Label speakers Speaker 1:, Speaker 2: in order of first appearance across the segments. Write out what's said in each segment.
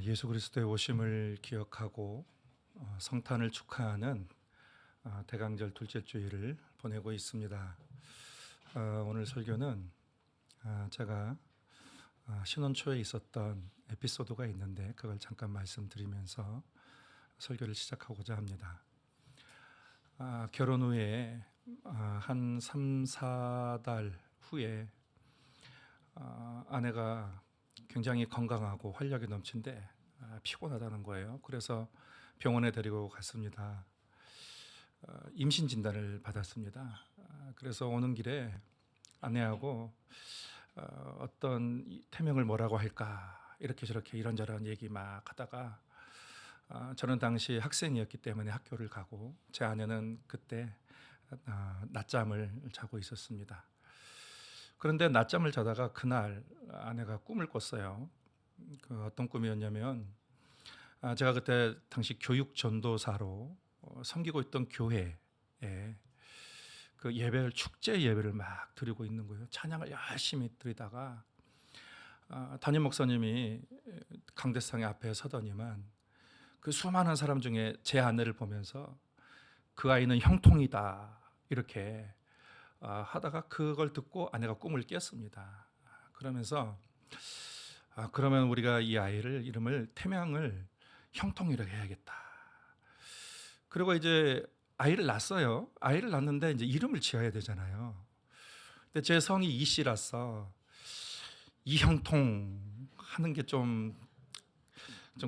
Speaker 1: 예수 그리스도의 오심을 기억하고 성탄을 축하하는 대강절 둘째 주일을 보내고 있습니다. 오늘 설교는 제가 신혼 초에 있었던 에피소드가 있는데 그걸 잠깐 말씀드리면서 설교를 시작하고자 합니다. 결혼 후에 한 3, 4달 후에 아내가 굉장히 건강하고 활력이 넘친데 피곤하다는 거예요. 그래서 병원에 데리고 갔습니다. 임신 진단을 받았습니다. 그래서 오는 길에 아내하고 어떤 태명을 뭐라고 할까 이렇게 저렇게 이런저런 얘기 막 하다가 저는 당시 학생이었기 때문에 학교를 가고 제 아내는 그때 낮잠을 자고 있었습니다. 그런데 낮잠을 자다가 그날 아내가 꿈을 꿨어요. 어떤 꿈이었냐면 제가 그때 당시 교육 전도사로 섬기고 있던 교회에 그 예배를 축제 예배를 막 드리고 있는 거예요. 찬양을 열심히 드리다가 담임 목사님이 강대상의 앞에 서더니만 그 수많은 사람 중에 제 아내를 보면서 그 아이는 형통이다 이렇게 하다가 그걸 듣고 아내가 꿈을 깼습니다. 그러면서 그러면 우리가 이 아이를 이름을 태명을 형통이라고 해야겠다. 그리고 이제 아이를 낳았어요. 아이를 낳았는데 이제 이름을 지어야 되잖아요. 근데 제 성이 이씨라서 이형통 하는 게 좀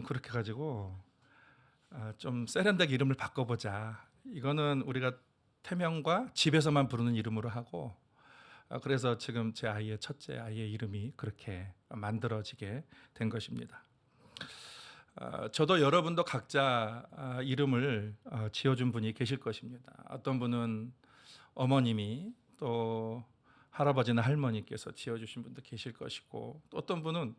Speaker 1: 그렇게 가지고 좀 세련되게 이름을 바꿔보자. 이거는 우리가 태명과 집에서만 부르는 이름으로 하고 그래서 지금 제 아이의 첫째 아이의 이름이 그렇게 만들어지게 된 것입니다. 저도 여러분도 각자 이름을 지어준 분이 계실 것입니다. 어떤 분은 어머님이 또 할아버지나 할머니께서 지어주신 분도 계실 것이고 또 어떤 분은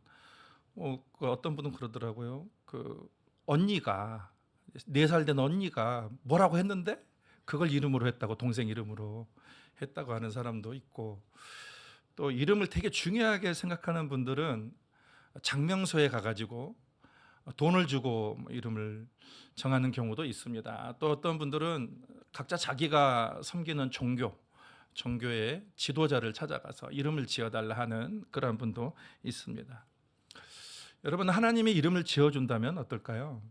Speaker 1: 그러더라고요. 그 언니가 4살 된 언니가 뭐라고 했는데 그걸 이름으로 했다고 동생 이름으로 했다고 하는 사람도 있고 또 이름을 되게 중요하게 생각하는 분들은 장명소에 가가지고 돈을 주고 이름을 정하는 경우도 있습니다. 또 어떤 분들은 각자 자기가 섬기는 종교의 지도자를 찾아가서 이름을 지어달라 하는 그런 분도 있습니다. 여러분 하나님이 이름을 지어준다면 어떨까요?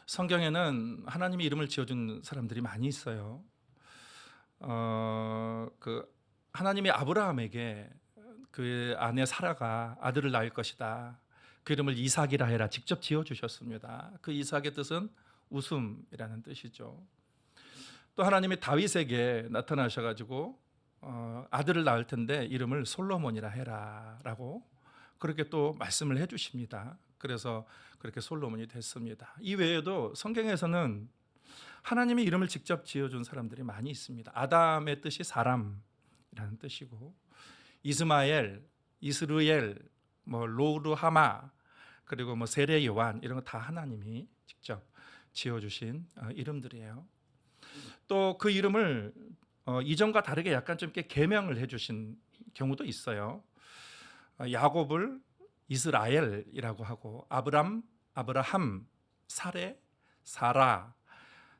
Speaker 1: 성경에는 하나님이 이름을 지어준 사람들이 많이 있어요. 하나님이 아브라함에게 그 아내 사라가 아들을 낳을 것이다. 그 이름을 이삭이라 해라 직접 지어주셨습니다. 그 이삭의 뜻은 웃음이라는 뜻이죠. 또 하나님이 다윗에게 나타나셔가지고 아들을 낳을 텐데 이름을 솔로몬이라 해라라고 그렇게 또 말씀을 해주십니다. 그래서 그렇게 솔로몬이 됐습니다. 이 외에도 성경에서는 하나님의 이름을 직접 지어준 사람들이 많이 있습니다. 아담의 뜻이 사람이라는 뜻이고 이스마엘, 이스르엘, 로르하마 그리고 세례 요한 이런 거 다 하나님이 직접 지어주신 이름들이에요. 또 그 이름을 이전과 다르게 약간 좀 이렇게 개명을 해주신 경우도 있어요. 야곱을 이스라엘이라고 하고 아브라함, 사레, 사라,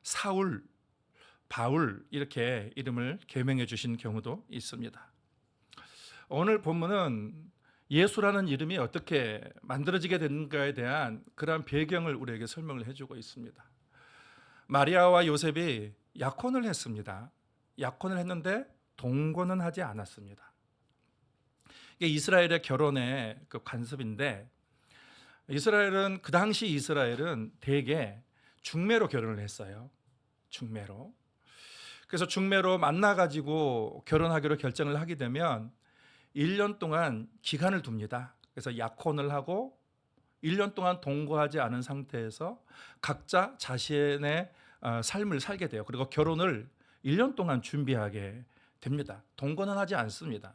Speaker 1: 사울, 바울 이렇게 이름을 개명해 주신 경우도 있습니다. 오늘 본문은 예수라는 이름이 어떻게 만들어지게 됐는가에 대한 그러한 배경을 우리에게 설명을 해주고 있습니다. 마리아와 요셉이 약혼을 했습니다. 약혼을 했는데 동거는 하지 않았습니다. 이게 이스라엘의 결혼의 그 관습인데 이스라엘은 그 당시 이스라엘은 대개 중매로 결혼을 했어요. 중매로. 그래서 중매로 만나가지고 결혼하기로 결정을 하게 되면 1년 동안 기간을 둡니다. 그래서 약혼을 하고 1년 동안 동거하지 않은 상태에서 각자 자신의 삶을 살게 돼요. 그리고 결혼을 1년 동안 준비하게 됩니다. 동거는 하지 않습니다.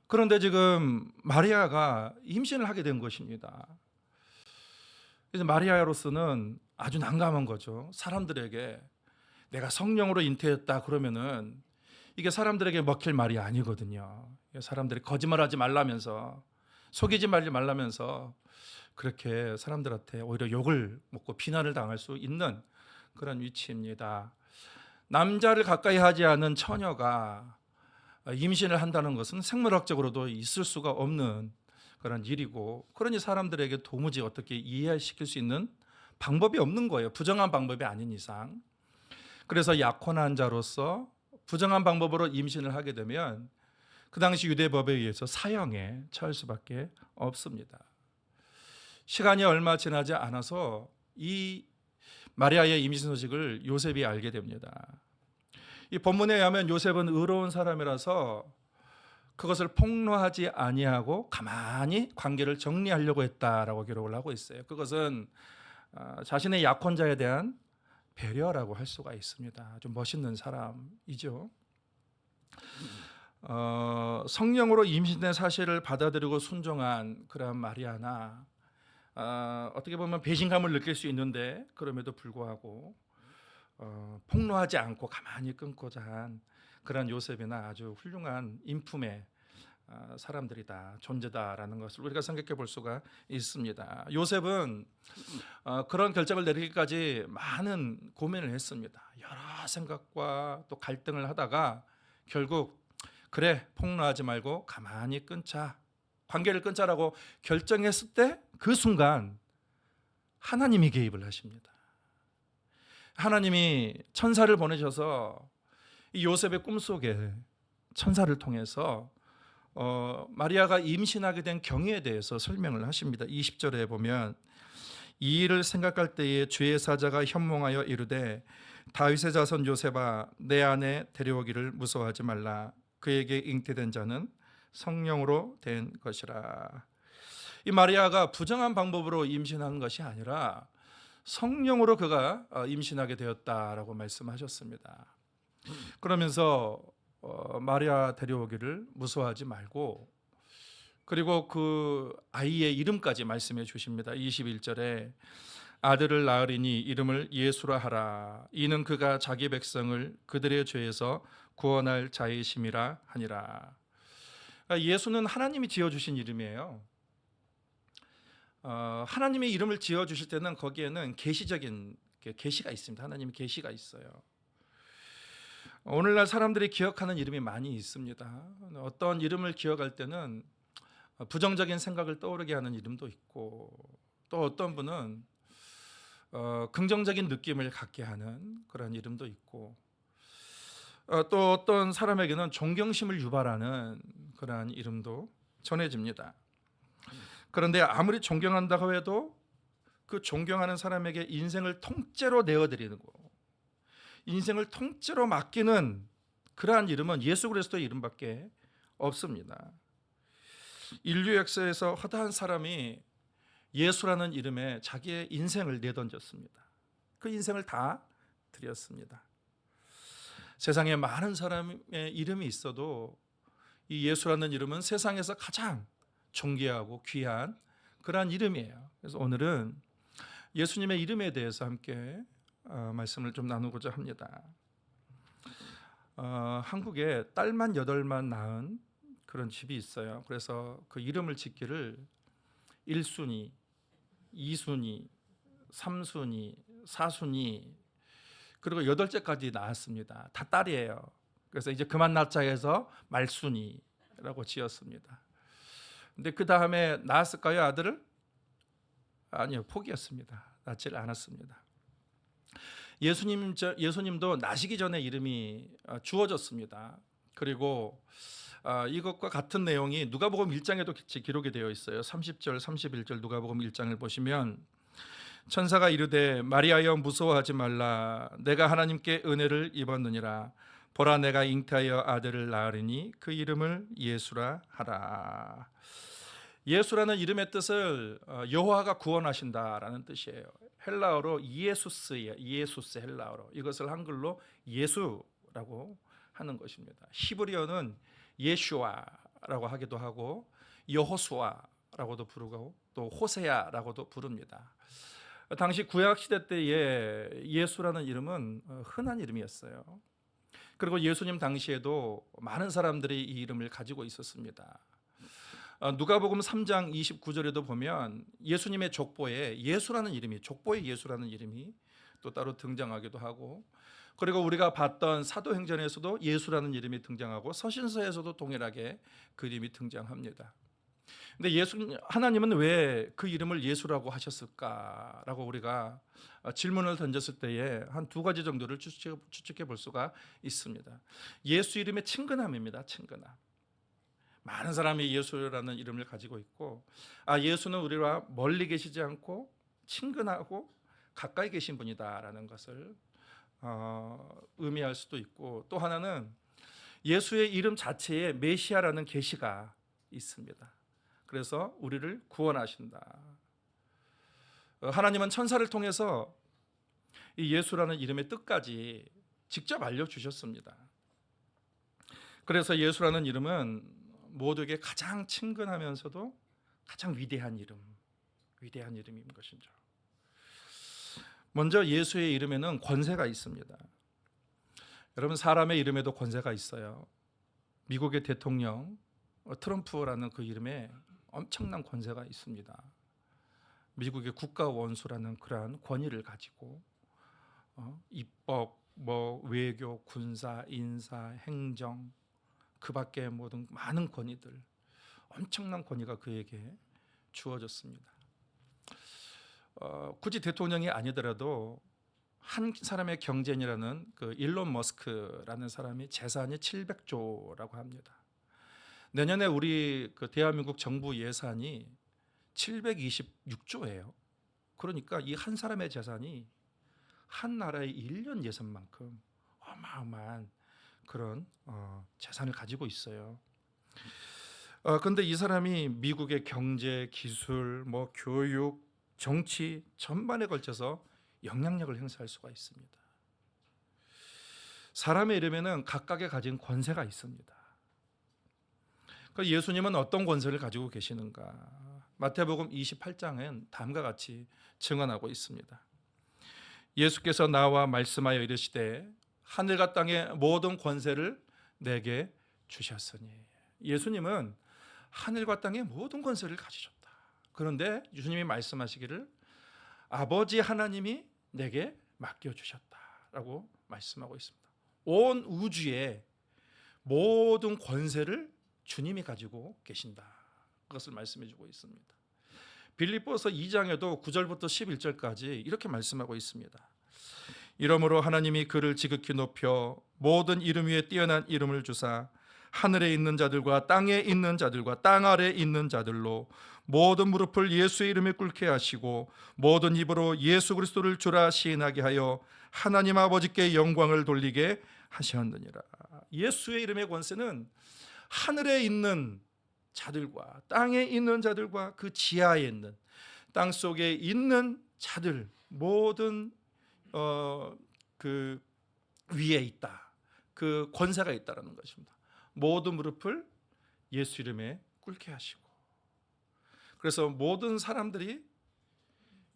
Speaker 1: 그런데 지금 마리아가 임신을 하게 된 것입니다. 그래서 마리아로서는 아주 난감한 거죠. 사람들에게 내가 성령으로 잉태했다 그러면은 이게 사람들에게 먹힐 말이 아니거든요. 사람들이 거짓말하지 말라면서 속이지 말라면서 그렇게 사람들한테 오히려 욕을 먹고 비난을 당할 수 있는 그런 위치입니다. 남자를 가까이 하지 않은 처녀가 임신을 한다는 것은 생물학적으로도 있을 수가 없는 그런 일이고, 그러니 사람들에게 도무지 어떻게 이해시킬 수 있는 방법이 없는 거예요. 부정한 방법이 아닌 이상. 그래서 약혼한 자로서 부정한 방법으로 임신을 하게 되면 그 당시 유대법에 의해서 사형에 처할 수밖에 없습니다. 시간이 얼마 지나지 않아서 이 마리아의 임신 소식을 요셉이 알게 됩니다. 이 본문에 의하면 요셉은 의로운 사람이라서 그것을 폭로하지 아니하고 가만히 관계를 정리하려고 했다라고 기록을 하고 있어요. 그것은 자신의 약혼자에 대한 배려라고 할 수가 있습니다. 좀 멋있는 사람이죠. 성령으로 임신된 사실을 받아들이고 순종한 그런 마리아나 어떻게 보면 배신감을 느낄 수 있는데 그럼에도 불구하고 폭로하지 않고 가만히 끊고자 한 그런 요셉이나 아주 훌륭한 인품의 사람들이다, 존재다라는 것을 우리가 생각해 볼 수가 있습니다. 요셉은 그런 결정을 내리기까지 많은 고민을 했습니다. 여러 생각과 또 갈등을 하다가 결국 그래, 폭로하지 말고 가만히 끊자, 관계를 끊자라고 결정했을 때 그 순간 하나님이 개입을 하십니다. 하나님이 천사를 보내셔서 이 요셉의 꿈속에 천사를 통해서 마리아가 임신하게 된 경위에 대해서 설명을 하십니다. 20절에 보면 이 일을 생각할 때에 주의 사자가 현몽하여 이르되 다윗의 자손 요셉아 내 안에 데려오기를 무서워하지 말라. 그에게 잉태된 자는 성령으로 된 것이라. 이 마리아가 부정한 방법으로 임신한 것이 아니라 성령으로 그가 임신하게 되었다라고 말씀하셨습니다. 그러면서 마리아 데려오기를 무서워하지 말고, 그리고 그 아이의 이름까지 말씀해 주십니다. 21절에 아들을 낳으리니 이름을 예수라 하라. 이는 그가 자기 백성을 그들의 죄에서 구원할 자이심이라 하니라. 예수는 하나님이 지어주신 이름이에요. 하나님의 이름을 지어주실 때는 거기에는 계시적인 계시가 있습니다. 하나님의 계시가 있어요. 오늘날 사람들이 기억하는 이름이 많이 있습니다. 어떤 이름을 기억할 때는 부정적인 생각을 떠오르게 하는 이름도 있고, 또 어떤 분은 긍정적인 느낌을 갖게 하는 그런 이름도 있고, 또 어떤 사람에게는 존경심을 유발하는 그런 이름도 전해집니다. 그런데 아무리 존경한다고 해도 그 존경하는 사람에게 인생을 통째로 내어드리는 거, 인생을 통째로 맡기는 그러한 이름은 예수 그리스도의 이름밖에 없습니다. 인류 역사에서 허다한 사람이 예수라는 이름에 자기의 인생을 내던졌습니다. 그 인생을 다 드렸습니다. 세상에 많은 사람의 이름이 있어도 이 예수라는 이름은 세상에서 가장 존귀하고 귀한 그러한 이름이에요. 그래서 오늘은 예수님의 이름에 대해서 함께 말씀을 좀 나누고자 합니다. 한국에 딸만 8만 낳은 그런 집이 있어요. 그래서 그 이름을 짓기를 1순위, 2순위, 3순위, 4순위, 그리고 8째까지 낳았습니다. 다 딸이에요. 그래서 이제 그만 낳자 해서 말순위라고 지었습니다. 근데 그 다음에 낳았을까요, 아들을? 아니요, 포기했습니다. 낳지 않았습니다. 예수님도 나시기 전에 이름이 주어졌습니다. 그리고 이것과 같은 내용이 누가복음 1장에도 기록이 되어 있어요. 30절, 31절 누가복음 1장을 보시면 천사가 이르되 마리아여 무서워하지 말라. 내가 하나님께 은혜를 입었느니라. 보라 내가 잉태하여 아들을 낳으리니 그 이름을 예수라 하라. 예수라는 이름의 뜻을 여호와가 구원하신다라는 뜻이에요. 헬라어로 이에수스예요. 이에수스 헬라어로. 이것을 한글로 예수라고 하는 것입니다. 히브리어는 예슈아라고 하기도 하고 여호수아라고도 부르고 또 호세야라고도 부릅니다. 당시 구약 시대 때에 예수라는 이름은 흔한 이름이었어요. 그리고 예수님 당시에도 많은 사람들이 이 이름을 가지고 있었습니다. 누가복음 3장 29절에도 보면 예수님의 족보에 예수라는 이름이, 족보에 예수라는 이름이 또 따로 등장하기도 하고, 그리고 우리가 봤던 사도행전에서도 예수라는 이름이 등장하고 서신서에서도 동일하게 그 이름이 등장합니다. 근데 하나님은 왜 그 이름을 예수라고 하셨을까라고 우리가 질문을 던졌을 때에 한 두 가지 정도를 추측해 볼 수가 있습니다. 예수 이름의 친근함입니다. 친근함. 많은 사람이 예수라는 이름을 가지고 있고, 예수는 우리와 멀리 계시지 않고 친근하고 가까이 계신 분이다라는 것을 의미할 수도 있고, 또 하나는 예수의 이름 자체에 메시아라는 계시가 있습니다. 그래서 우리를 구원하신다. 하나님은 천사를 통해서 이 예수라는 이름의 뜻까지 직접 알려주셨습니다. 그래서 예수라는 이름은 모두에게 가장 친근하면서도 가장 위대한 이름인 것이죠. 먼저 예수의 이름에는 권세가 있습니다. 여러분, 사람의 이름에도 권세가 있어요. 미국의 대통령 트럼프라는 그 이름에 엄청난 권세가 있습니다. 미국의 국가 원수라는 그러한 권위를 가지고 입법, 외교, 군사, 인사, 행정, 그 밖에 모든 많은 권위들, 엄청난 권위가 그에게 주어졌습니다. 굳이 대통령이 아니더라도 한 사람의 경제인이라는 그 일론 머스크라는 사람이 재산이 700조라고 합니다. 내년에 우리 그 대한민국 정부 예산이 726조예요. 그러니까 이 한 사람의 재산이 한 나라의 1년 예산만큼 어마어마한 그런 재산을 가지고 있어요. 그런데 이 사람이 미국의 경제, 기술, 교육, 정치 전반에 걸쳐서 영향력을 행사할 수가 있습니다. 사람의 이름에는 각각의 가진 권세가 있습니다. 예수님은 어떤 권세를 가지고 계시는가? 마태복음 28장은 다음과 같이 증언하고 있습니다. 예수께서 나와 말씀하여 이르시되 하늘과 땅의 모든 권세를 내게 주셨으니. 예수님은 하늘과 땅의 모든 권세를 가지셨다. 그런데 예수님이 말씀하시기를 아버지 하나님이 내게 맡겨주셨다라고 말씀하고 있습니다. 온 우주의 모든 권세를 주님이 가지고 계신다. 그것을 말씀해주고 있습니다. 빌립보서 2장에도 9절부터 11절까지 이렇게 말씀하고 있습니다. 이러므로 하나님이 그를 지극히 높여 모든 이름 위에 뛰어난 이름을 주사 하늘에 있는 자들과 땅에 있는 자들과 땅 아래에 있는 자들로 모든 무릎을 예수의 이름에 꿇게 하시고 모든 입으로 예수 그리스도를 주라 시인하게 하여 하나님 아버지께 영광을 돌리게 하셨느니라. 예수의 이름의 권세는 하늘에 있는 자들과 땅에 있는 자들과 그 지하에 있는 땅 속에 있는 자들 모든 그 위에 있다. 그 권세가 있다라는 것입니다. 모든 무릎을 예수 이름에 꿇게 하시고, 그래서 모든 사람들이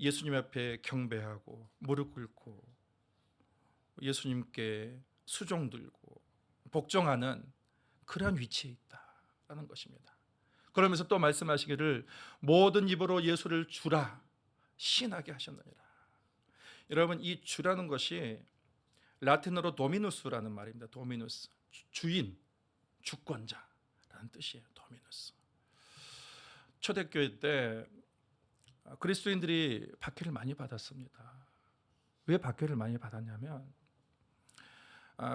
Speaker 1: 예수님 앞에 경배하고 무릎 꿇고 예수님께 수종 들고 복종하는 그러한 위치에 있다라는 것입니다. 그러면서 또 말씀하시기를 모든 입으로 예수를 주라 시인하게 하셨느니라. 여러분, 이 주라는 것이 라틴어로 도미누스라는 말입니다. 도미누스, 주인, 주권자라는 뜻이에요. 도미누스. 초대교회 때 그리스도인들이 박해를 많이 받았습니다. 왜 박해를 많이 받았냐면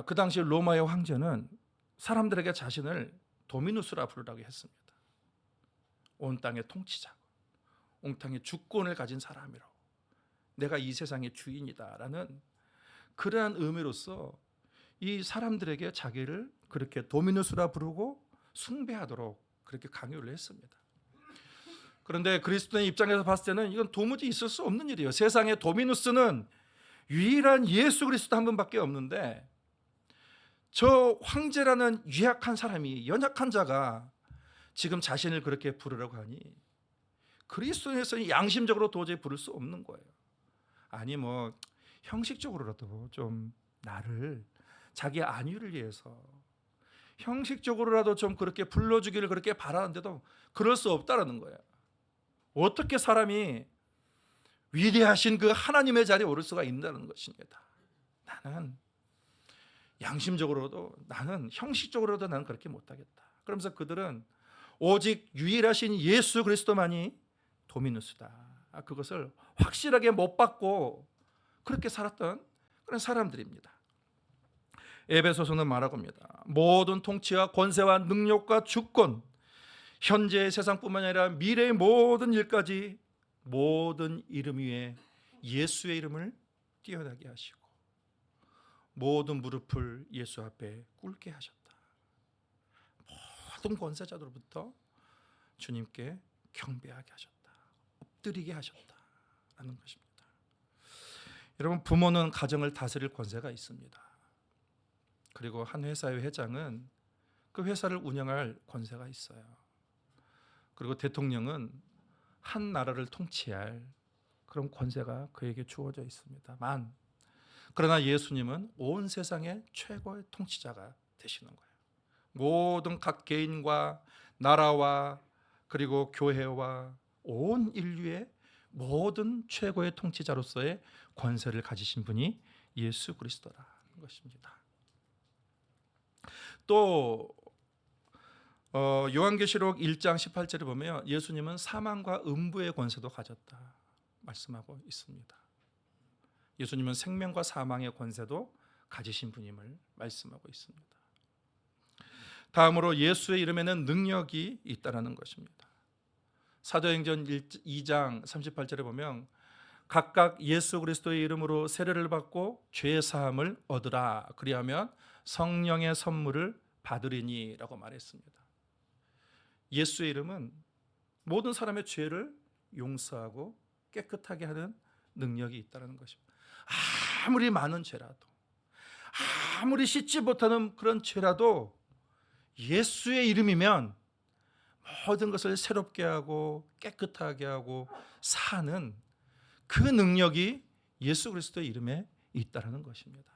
Speaker 1: 그 당시 로마의 황제는 사람들에게 자신을 도미누스라 부르라고 했습니다. 온 땅의 통치자, 온 땅의 주권을 가진 사람이라고, 내가 이 세상의 주인이다라는 그러한 의미로서 이 사람들에게 자기를 그렇게 도미누스라 부르고 숭배하도록 그렇게 강요를 했습니다. 그런데 그리스도인 입장에서 봤을 때는 이건 도무지 있을 수 없는 일이에요. 세상의 도미누스는 유일한 예수 그리스도 한 분밖에 없는데 저 황제라는 유약한 사람이, 연약한 자가 지금 자신을 그렇게 부르라고 하니 그리스도인에서는 양심적으로 도저히 부를 수 없는 거예요. 아니 형식적으로라도 좀 나를 자기 안위를 위해서 형식적으로라도 좀 그렇게 불러주기를 그렇게 바라는데도 그럴 수 없다라는 거예요. 어떻게 사람이 위대하신 그 하나님의 자리에 오를 수가 있다는 것입니다. 나는 양심적으로도, 나는 형식적으로도 나는 그렇게 못하겠다. 그러면서 그들은 오직 유일하신 예수 그리스도만이 도미누스다, 그것을 확실하게 못 받고 그렇게 살았던 그런 사람들입니다. 에베소서는 말하고 합니다. 모든 통치와 권세와 능력과 주권, 현재의 세상뿐만 아니라 미래의 모든 일까지 모든 이름 위에 예수의 이름을 뛰어나게 하시고 모든 무릎을 예수 앞에 꿇게 하셨다. 모든 권세자들로부터 주님께 경배하게 하셨다, 엎드리게 하셨다라는 것입니다. 여러분, 부모는 가정을 다스릴 권세가 있습니다. 그리고 한 회사의 회장은 그 회사를 운영할 권세가 있어요. 그리고 대통령은 한 나라를 통치할 그런 권세가 그에게 주어져 있습니다만, 그러나 예수님은 온 세상의 최고의 통치자가 되시는 거예요. 모든 각 개인과 나라와 그리고 교회와 온 인류의 모든 최고의 통치자로서의 권세를 가지신 분이 예수 그리스도라는 것입니다. 또 요한계시록 1장 18절에 보면 예수님은 사망과 음부의 권세도 가졌다 말씀하고 있습니다. 예수님은 생명과 사망의 권세도 가지신 분임을 말씀하고 있습니다. 다음으로 예수의 이름에는 능력이 있다라는 것입니다. 사도행전 2장 38절에 보면 각각 예수 그리스도의 이름으로 세례를 받고 죄 사함을 얻으라, 그리하면 성령의 선물을 받으리니라고 말했습니다. 예수의 이름은 모든 사람의 죄를 용서하고 깨끗하게 하는 능력이 있다는 것입니다. 아무리 많은 죄라도, 아무리 씻지 못하는 그런 죄라도 예수의 이름이면 모든 것을 새롭게 하고 깨끗하게 하고 사는 그 능력이 예수 그리스도의 이름에 있다는 것입니다.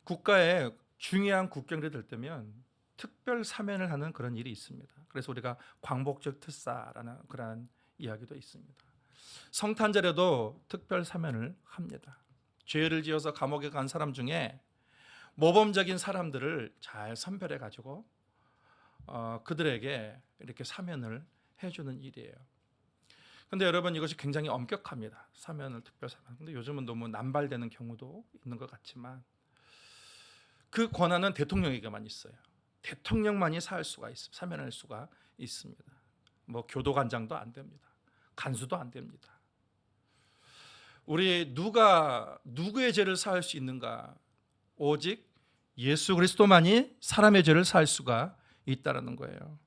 Speaker 1: 국가에 중요한 국경일이 될 때면 특별 사면을 하는 그런 일이 있습니다. 그래서 우리가 광복절 특사라는 그런 이야기도 있습니다. 성탄절에도 특별 사면을 합니다. 죄를 지어서 감옥에 간 사람 중에 모범적인 사람들을 잘 선별해 가지고 그들에게 이렇게 사면을 해주는 일이에요. 근데 여러분, 이것이 굉장히 엄격합니다. 사면을, 특별 사면. 근데 요즘은 너무 남발되는 경우도 있는 것 같지만 그 권한은 대통령에게만 있어요. 대통령만이 사면할 수가 있습니다. 뭐 교도관장도 안 됩니다. 간수도 안 됩니다. 우리 누구의 죄를 사할 수 있는가? 오직 예수 그리스도만이 사람의 죄를 사할 수가 있다라는 거예요.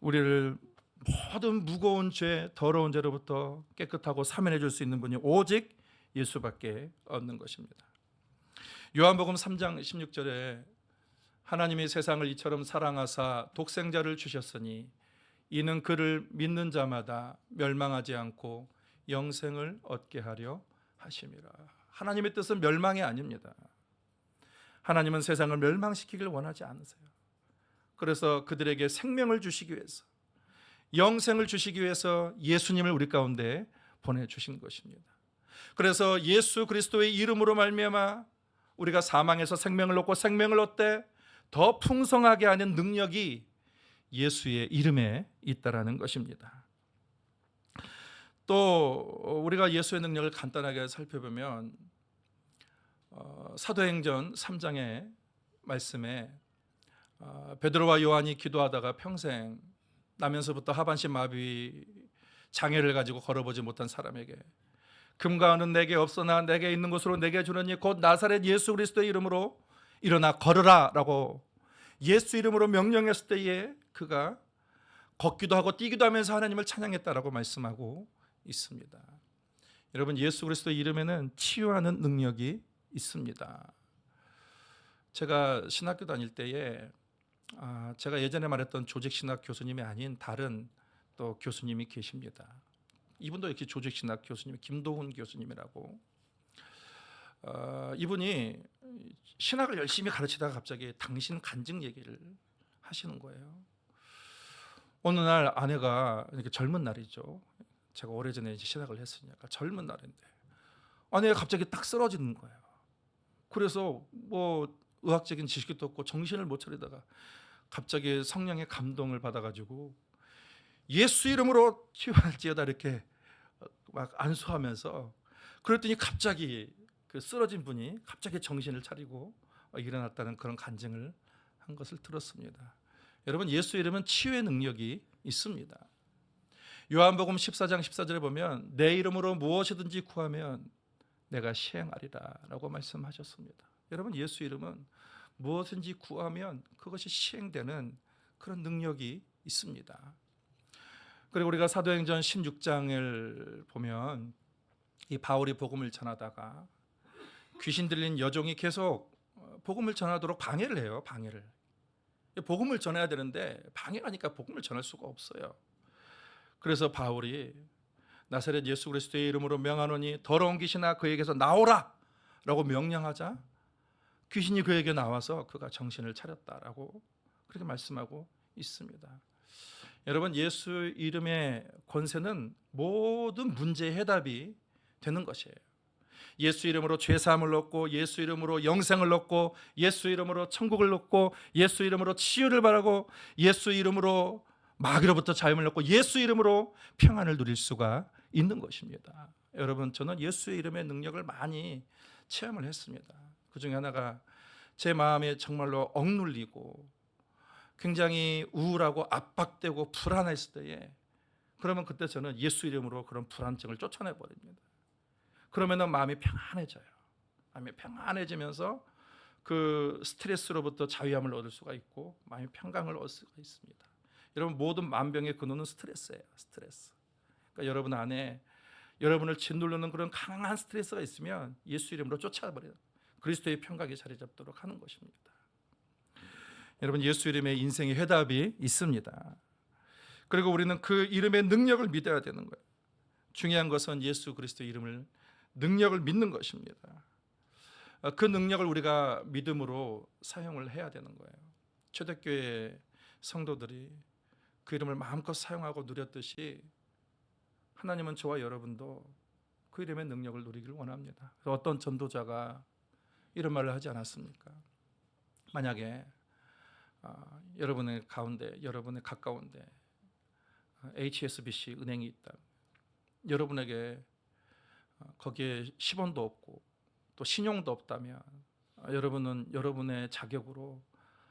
Speaker 1: 우리를 모든 무거운 죄, 더러운 죄로부터 깨끗하고 사면해 줄 수 있는 분이 오직 예수밖에 없는 것입니다. 요한복음 3장 16절에 하나님이 세상을 이처럼 사랑하사 독생자를 주셨으니 이는 그를 믿는 자마다 멸망하지 않고 영생을 얻게 하려 하심이라. 하나님의 뜻은 멸망이 아닙니다. 하나님은 세상을 멸망시키길 원하지 않으세요. 그래서 그들에게 생명을 주시기 위해서, 영생을 주시기 위해서 예수님을 우리 가운데 보내주신 것입니다. 그래서 예수 그리스도의 이름으로 말미암아 우리가 사망에서 생명을 얻고 생명을 얻되 더 풍성하게 하는 능력이 예수의 이름에 있다라는 것입니다. 또 우리가 예수의 능력을 간단하게 살펴보면 사도행전 3장의 말씀에 베드로와 요한이 기도하다가 평생 나면서부터 하반신 마비 장애를 가지고 걸어보지 못한 사람에게 금과 은은 내게 없으나 내게 있는 것으로 내게 주느니 곧 나사렛 예수 그리스도의 이름으로 일어나 걸으라 라고 예수 이름으로 명령했을 때에 그가 걷기도 하고 뛰기도 하면서 하나님을 찬양했다라고 말씀하고 있습니다. 여러분, 예수 그리스도의 이름에는 치유하는 능력이 있습니다. 제가 신학교 다닐 때에 제가 예전에 말했던 조직신학 교수님이 아닌 다른 또 교수님이 계십니다. 이분도 이렇게 조직신학 교수님, 김도훈 교수님이라고. 이분이 신학을 열심히 가르치다가 갑자기 당신 간증 얘기를 하시는 거예요. 어느 날 아내가, 이렇게 젊은 날이죠. 제가 오래전에 이제 신학을 했으니까 젊은 날인데 아내가 갑자기 딱 쓰러지는 거예요. 그래서 뭐 의학적인 지식도 없고 정신을 못 차리다가 갑자기 성령의 감동을 받아가지고 예수 이름으로 치유할지어다 이렇게 막 안수하면서, 그랬더니 갑자기 그 쓰러진 분이 갑자기 정신을 차리고 일어났다는 그런 간증을 한 것을 들었습니다. 여러분, 예수 이름은 치유의 능력이 있습니다. 요한복음 14장 14절에 보면 내 이름으로 무엇이든지 구하면 내가 시행하리라 라고 말씀하셨습니다. 여러분, 예수 이름은 무엇인지 구하면 그것이 시행되는 그런 능력이 있습니다. 그리고 우리가 사도행전 16장을 보면 이 바울이 복음을 전하다가 귀신 들린 여종이 계속 복음을 전하도록 방해를 해요. 방해를. 복음을 전해야 되는데 방해하니까 복음을 전할 수가 없어요. 그래서 바울이 나사렛 예수 그리스도의 이름으로 명하노니 더러운 귀신아 그에게서 나오라 라고 명령하자 귀신이 그에게 나와서 그가 정신을 차렸다라고 그렇게 말씀하고 있습니다. 여러분, 예수 이름의 권세는 모든 문제의 해답이 되는 것이에요. 예수 이름으로 죄사함을 얻고, 예수 이름으로 영생을 얻고, 예수 이름으로 천국을 얻고, 예수 이름으로 치유를 바라고, 예수 이름으로 마귀로부터 자유를 얻고, 예수 이름으로 평안을 누릴 수가 있는 것입니다. 여러분, 저는 예수의 이름의 능력을 많이 체험을 했습니다. 그 중에 하나가 제 마음에 정말로 억눌리고 굉장히 우울하고 압박되고 불안했을 때에, 그러면 그때 저는 예수 이름으로 그런 불안증을 쫓아내버립니다. 그러면 마음이 평안해져요. 마음이 평안해지면서 그 스트레스로부터 자유함을 얻을 수가 있고 마음의 평강을 얻을 수가 있습니다. 여러분, 모든 만병의 근원은 스트레스예요. 스트레스. 그러니까 여러분 안에 여러분을 짓누르는 그런 강한 스트레스가 있으면 예수 이름으로 쫓아버려요. 그리스도의 평강이 자리 잡도록 하는 것입니다. 여러분, 예수 이름에 인생의 해답이 있습니다. 그리고 우리는 그 이름의 능력을 믿어야 되는 거예요. 중요한 것은 예수 그리스도의 이름을 능력을 믿는 것입니다. 그 능력을 우리가 믿음으로 사용을 해야 되는 거예요. 초대교회 성도들이 그 이름을 마음껏 사용하고 누렸듯이 하나님은 저와 여러분도 그 이름의 능력을 누리기를 원합니다. 어떤 전도자가 이런 말을 하지 않았습니까? 만약에 여러분의 가운데, 여러분의 가까운데 HSBC 은행이 있다. 여러분에게 거기에 10원도 없고 또 신용도 없다면 여러분은 여러분의 자격으로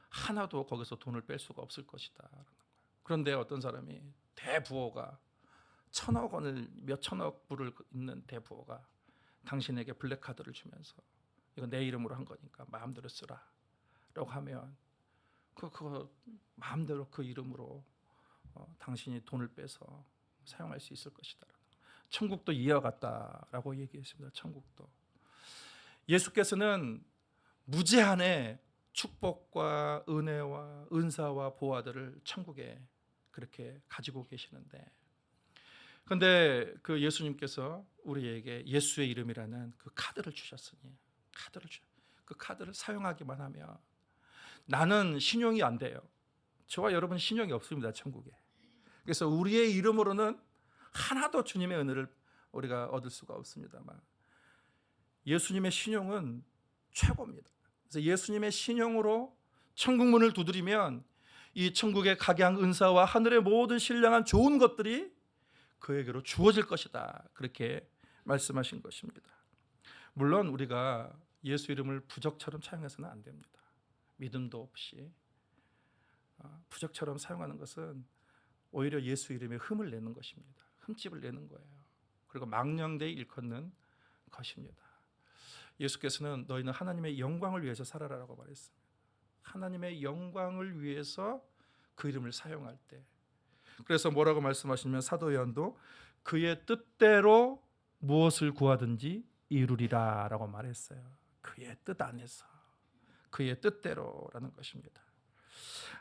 Speaker 1: 하나도 거기서 돈을 뺄 수가 없을 것이다. 그런데 어떤 사람이 대부호가 1,000억 원을, 몇 천억 불을 있는 대부호가 당신에게 블랙카드를 주면서 이거 내 이름으로 한 거니까 마음대로 쓰라 라고 하면 그거 마음대로 그 이름으로 당신이 돈을 빼서 사용할 수 있을 것이다. 천국도 이와 같다라고 얘기했습니다. 천국도. 예수께서는 무제한의 축복과 은혜와 은사와 보화들을 천국에 그렇게 가지고 계시는데, 그런데 그 예수님께서 우리에게 예수의 이름이라는 그 카드를 주셨으니 그 카드를 사용하기만 하면, 나는 신용이 안 돼요. 저와 여러분 신용이 없습니다. 천국에. 그래서 우리의 이름으로는 하나도 주님의 은혜를 우리가 얻을 수가 없습니다만 예수님의 신용은 최고입니다. 그래서 예수님의 신용으로 천국 문을 두드리면 이 천국의 각양 은사와 하늘의 모든 신령한 좋은 것들이 그에게로 주어질 것이다. 그렇게 말씀하신 것입니다. 물론 우리가 예수 이름을 부적처럼 사용해서는 안 됩니다. 믿음도 없이 부적처럼 사용하는 것은 오히려 예수 이름에 흠을 내는 것입니다. 흠집을 내는 거예요. 그리고 망령되이 일컫는 것입니다. 예수께서는 너희는 하나님의 영광을 위해서 살아라라고 말했습니다. 하나님의 영광을 위해서 그 이름을 사용할 때, 그래서 뭐라고 말씀하시면 사도 요한도 그의 뜻대로 무엇을 구하든지 이루리라 라고 말했어요. 그의 뜻 안에서, 그의 뜻대로라는 것입니다.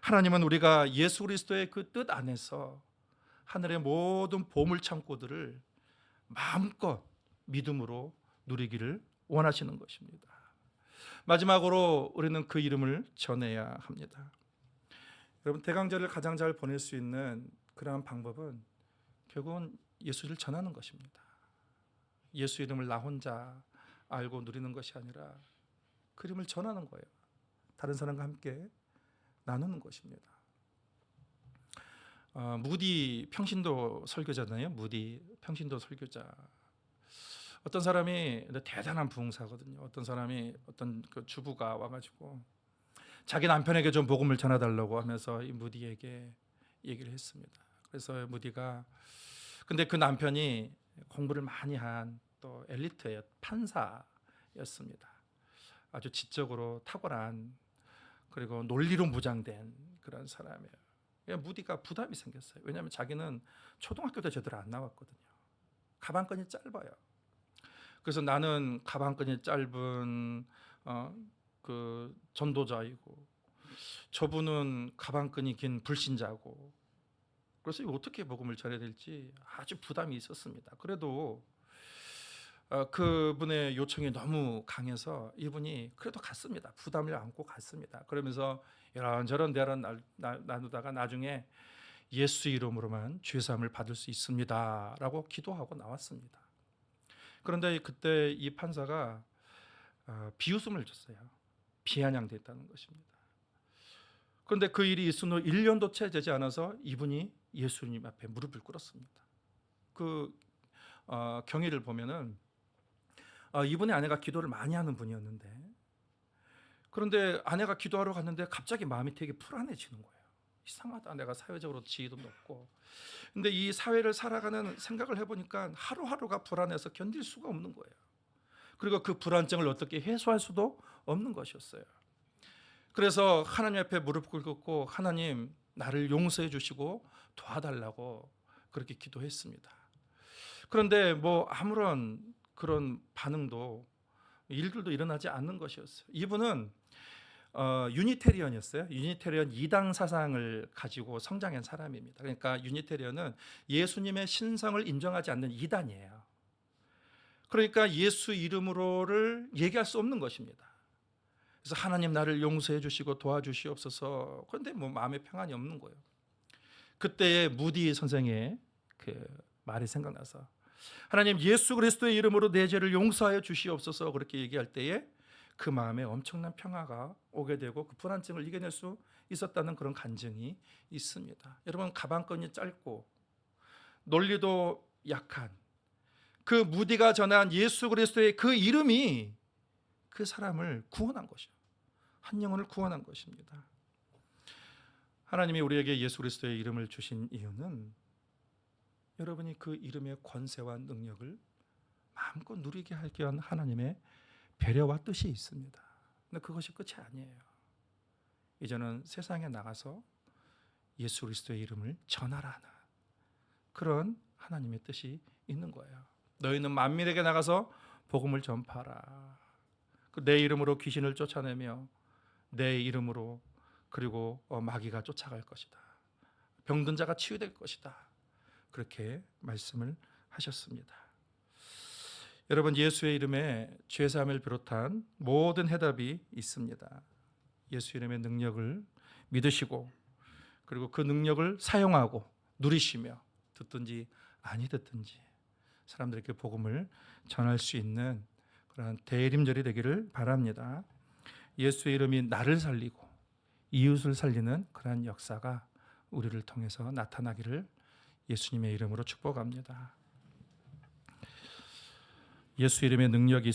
Speaker 1: 하나님은 우리가 예수 그리스도의 그 뜻 안에서 하늘의 모든 보물 창고들을 마음껏 믿음으로 누리기를 원하시는 것입니다. 마지막으로 우리는 그 이름을 전해야 합니다. 여러분, 대강절을 가장 잘 보낼 수 있는 그러한 방법은 결국은 예수를 전하는 것입니다. 예수 이름을 나 혼자 알고 누리는 것이 아니라 그 이름을 전하는 거예요. 다른 사람과 함께 나누는 것입니다. 무디 평신도 설교자잖아요. 무디 평신도 설교자. 어떤 사람이 대단한 부흥사거든요. 어떤 사람이 어떤 그 주부가 와가지고 자기 남편에게 좀 복음을 전해달라고 하면서 이 무디에게 얘기를 했습니다. 그래서 무디가 근데 그 남편이 공부를 많이 한 또 엘리트의 판사였습니다. 아주 지적으로 탁월한 그리고 논리로 무장된 그런 사람이에요. 무디가 부담이 생겼어요. 왜냐하면 자기는 초등학교도 제대로 안 나왔거든요. 가방끈이 짧아요. 그래서 나는 가방끈이 짧은 그 전도자이고 저분은 가방끈이 긴 불신자고 그래서 어떻게 복음을 전해야 될지 아주 부담이 있었습니다. 그래도 그분의 요청이 너무 강해서 이분이 그래도 갔습니다. 부담을 안고 갔습니다. 그러면서 이런저런 대화를 나누다가 나중에 예수 이름으로만 죄사함을 받을 수 있습니다 라고 기도하고 나왔습니다. 그런데 그때 이 판사가 비웃음을 줬어요. 비아냥됐다는 것입니다. 그런데 그 일이 있은 후 1년도 채 되지 않아서 이분이 예수님 앞에 무릎을 꿇었습니다. 그 경위를 보면은 이분의 아내가 기도를 많이 하는 분이었는데 그런데 아내가 기도하러 갔는데 갑자기 마음이 되게 불안해지는 거예요. 이상하다. 내가 사회적으로 지위도 높고 근데 이 사회를 살아가는 생각을 해보니까 하루하루가 불안해서 견딜 수가 없는 거예요. 그리고 그 불안증을 어떻게 해소할 수도 없는 것이었어요. 그래서 하나님 앞에 무릎 꿇고 하나님 나를 용서해 주시고 도와달라고 그렇게 기도했습니다. 그런데 뭐 아무런 그런 반응도 일들도 일어나지 않는 것이었어요. 이분은 유니테리언이었어요. 유니테리언 2당 사상을 가지고 성장한 사람입니다. 그러니까 유니테리언은 예수님의 신성을 인정하지 않는 이단이에요. 그러니까 예수 이름으로를 얘기할 수 없는 것입니다. 그래서 하나님 나를 용서해 주시고 도와주시옵소서. 그런데 뭐 마음에 평안이 없는 거예요. 그때의 무디 선생의 그 말이 생각나서 하나님 예수 그리스도의 이름으로 내 죄를 용서하여 주시옵소서 그렇게 얘기할 때에 그 마음에 엄청난 평화가 오게 되고 그 불안증을 이겨낼 수 있었다는 그런 간증이 있습니다. 여러분 가방끈이 짧고 논리도 약한 그 무디가 전한 예수 그리스도의 그 이름이 그 사람을 구원한 것이요. 한 영혼을 구원한 것입니다. 하나님이 우리에게 예수 그리스도의 이름을 주신 이유는 여러분이 그 이름의 권세와 능력을 마음껏 누리게 하기 위한 하나님의 배려와 뜻이 있습니다. 근데 그것이 끝이 아니에요. 이제는 세상에 나가서 예수 그리스도의 이름을 전하라는 그런 하나님의 뜻이 있는 거예요. 너희는 만민에게 나가서 복음을 전파하라. 내 이름으로 귀신을 쫓아내며 내 이름으로 그리고 마귀가 쫓아갈 것이다. 병든 자가 치유될 것이다. 그렇게 말씀을 하셨습니다. 여러분 예수의 이름에 죄사함을 비롯한 모든 해답이 있습니다. 예수 이름의 능력을 믿으시고 그리고 그 능력을 사용하고 누리시며 듣든지 아니 듣든지 사람들에게 복음을 전할 수 있는 그런 대림절이 되기를 바랍니다. 예수의 이름이 나를 살리고 이웃을 살리는 그런 역사가 우리를 통해서 나타나기를 예수님의 이름으로 축복합니다. 예수 이름의 능력이